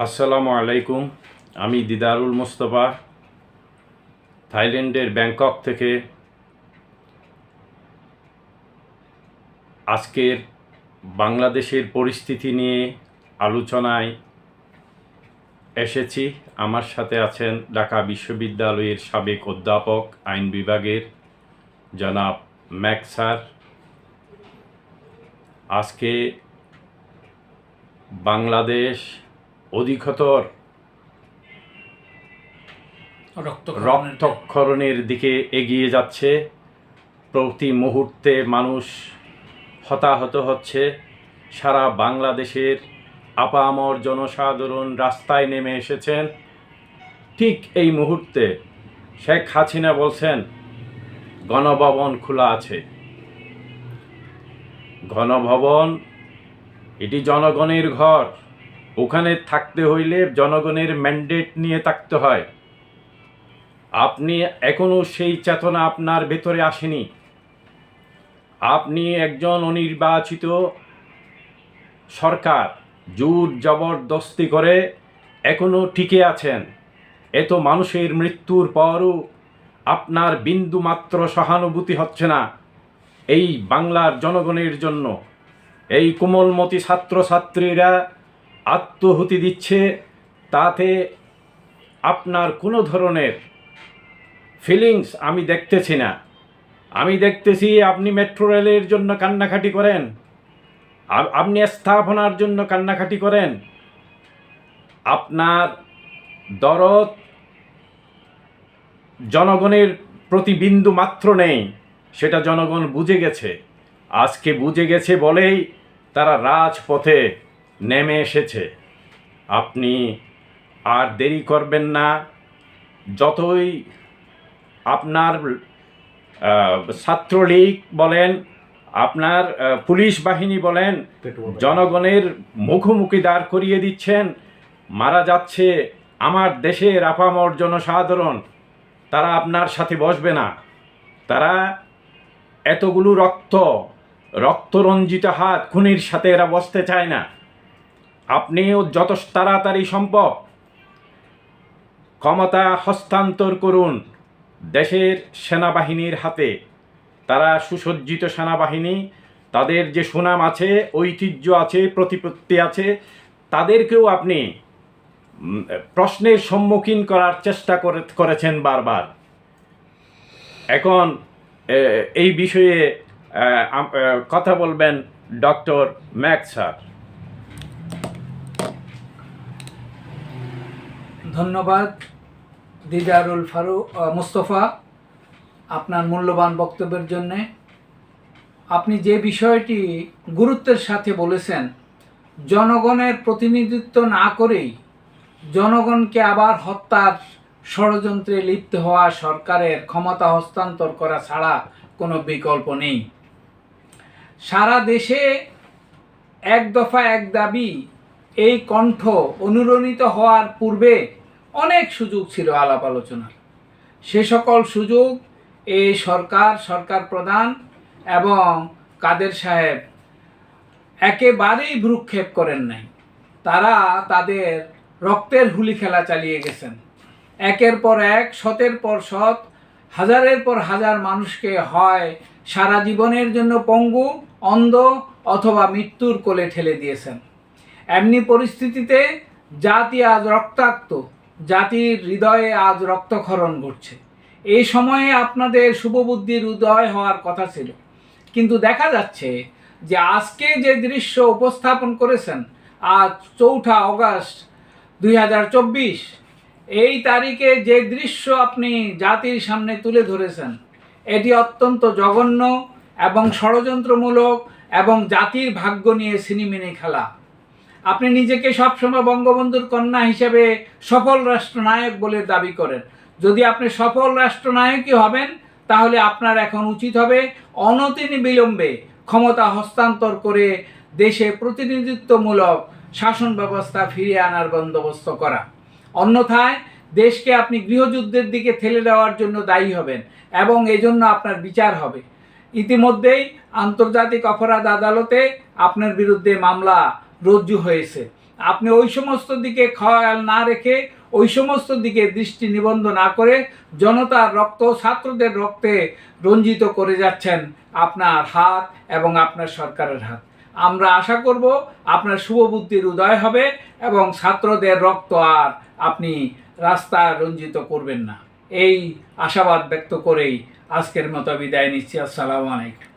আসসালামু আলাইকুম। আমি দিদারুল মুস্তফা থাইল্যান্ডের ব্যাংকক থেকে আজকের বাংলাদেশের পরিস্থিতি নিয়ে আলোচনায় এসেছি। আমার সাথে আছেন ঢাকা বিশ্ববিদ্যালয়ের সাবেক অধ্যাপক আইন বিভাগের জনাব ম্যাক স্যার। আজকে বাংলাদেশ অধিকতর রক্তক্ষরণের দিকে এগিয়ে যাচ্ছে। প্রতি মুহূর্তে মানুষ হতাহত হচ্ছে। সারা বাংলাদেশের আপামর জনসাধারণ রাস্তায় নেমে এসেছেন। ঠিক এই মুহূর্তে শেখ হাসিনা বলছেন গণভবন খোলা আছে। গণভবন এটি জনগণের ঘর, ওখানে থাকতে হইলে জনগণের ম্যান্ডেট নিয়ে থাকতে হয়। আপনি এখনো সেই চেতনা আপনার ভেতরে আসেনি। আপনি একজন অনির্বাচিত সরকার, জোর জবরদস্তি করে এখনো টিকে আছেন। এত মানুষের মৃত্যুর পরও আপনার বিন্দুমাত্র সহানুভূতি হচ্ছে না এই বাংলার জনগণের জন্য। এই কোমলমতি ছাত্রছাত্রীরা আত্মহুতি দিচ্ছে, তাতে আপনার কোনো ধরনের ফিলিংস আমি দেখতেছি না। আমি দেখতেছি আপনি মেট্রো রেলের জন্য কান্নাকাটি করেন, আপনি স্থাপনার জন্য কান্নাকাটি করেন। আপনার দরদ জনগণের প্রতি বিন্দু মাত্র নেই, সেটা জনগণ বুঝে গেছে। আজকে বুঝে গেছে বলেই তারা রাজপথে নেমে এসেছে। আপনি আর দেরি করবেন না। যতই আপনার ছাত্রলীগ বলেন, আপনার পুলিশ বাহিনী বলেন, জনগণের মুখোমুখি দাঁড় করিয়ে দিচ্ছেন। মারা যাচ্ছে আমার দেশের আপামর জনসাধারণ, তারা আপনার সাথে বসবে না। তারা এতগুলো রক্তরঞ্জিত হাত খুনির সাথে এরা বসতে চায় না। আপনিও যত তাড়াতাড়ি সম্ভব ক্ষমতা হস্তান্তর করুন দেশের সেনাবাহিনীর হাতে। তারা সুসজ্জিত সেনাবাহিনী, তাদের যে সুনাম আছে, ঐতিহ্য আছে, প্রতিপত্তি আছে, তাদেরকেও আপনি প্রশ্নের সম্মুখীন করার চেষ্টা করেছেন বারবার। এখন এই বিষয়ে কথা বলবেন ডক্টর ম্যাক স্যার। ধন্যবাদ দিদারুল মুস্তফা আপনার মূল্যবান বক্তব্যের জন্যে। আপনি যে বিষয়টি গুরুত্বের সাথে বলেছেন, জনগণের প্রতিনিধিত্ব না করেই জনগণকে আবার হত্যার ষড়যন্ত্রে লিপ্ত হওয়া সরকারের ক্ষমতা হস্তান্তর করা ছাড়া কোনো বিকল্প নেই। সারা দেশে এক দফা এক দাবি এই কণ্ঠ অনুরণিত হওয়ার পূর্বে অনেক সুযোগ ছিল আলাপ আলোচনার। সে সকল সুযোগ এই সরকার প্রধান এবং কাদের সাহেব একেবারেই ভ্রুক্ষেপ করেন নাই। তারা তাদের রক্তের হুলি খেলা চালিয়ে গেছেন। একের পর এক, শতের পর শত, হাজারের পর হাজার মানুষকে হয় সারা জীবনের জন্য পঙ্গু, অন্ধ অথবা মৃত্যুর কোলে ঠেলে দিয়েছেন। এমনি পরিস্থিতিতে জাতি আজ রক্তাক্ত, জাতির হৃদয়ে আজ রক্তক্ষরণ ঘটছে। এই সময়ে আপনাদের শুভবুদ্ধির উদয় হওয়ার কথা ছিল, কিন্তু দেখা যাচ্ছে যে আজকে যে দৃশ্য উপস্থাপন করেছেন, আজ 4 অগস্ট 2024, এই তারিখে যে দৃশ্য আপনি জাতির সামনে তুলে ধরেছেন, এটি অত্যন্ত জঘন্য এবং ষড়যন্ত্রমূলক এবং জাতির ভাগ্য নিয়ে ছিনিমিনি খেলা। আপনি নিজেকে সবসময় বঙ্গবন্ধুর কন্যা হিসেবে সফল রাষ্ট্রনায়ক বলে দাবি করেন। যদি আপনি সফল রাষ্ট্রনায়কই হবেন, তাহলে আপনার এখন উচিত হবে অনতিবিলম্বে ক্ষমতা হস্তান্তর করে দেশে প্রতিনিধিত্বমূলক শাসন ব্যবস্থা ফিরিয়ে আনার বন্দোবস্ত করা। অন্যথায় দেশকে আপনি গৃহযুদ্ধের দিকে ঠেলে দেওয়ার জন্য দায়ী হবেন এবং এজন্য আপনার বিচার হবে। ইতিমধ্যেই আন্তর্জাতিক অপরাধ আদালতে আপনার বিরুদ্ধে মামলা রজ্জু হয়েছে। আপনি ওই সমস্ত দিকে খেয়াল না রেখে, ওই সমস্ত দিকে দৃষ্টি নিবন্ধ না করে জনতার রক্ত, ছাত্রদের রক্তে রঞ্জিত করে যাচ্ছেন আপনার হাত এবং আপনার সরকারের হাত। আমরা আশা করব আপনার শুভবুদ্ধির উদয় হবে এবং ছাত্রদের রক্ত আর আপনি রাস্তায় রঞ্জিত করবেন না। এই আশাবাদ ব্যক্ত করেই আজকের মতো বিদায় নিচ্ছি। আসসালামু আলাইকুম।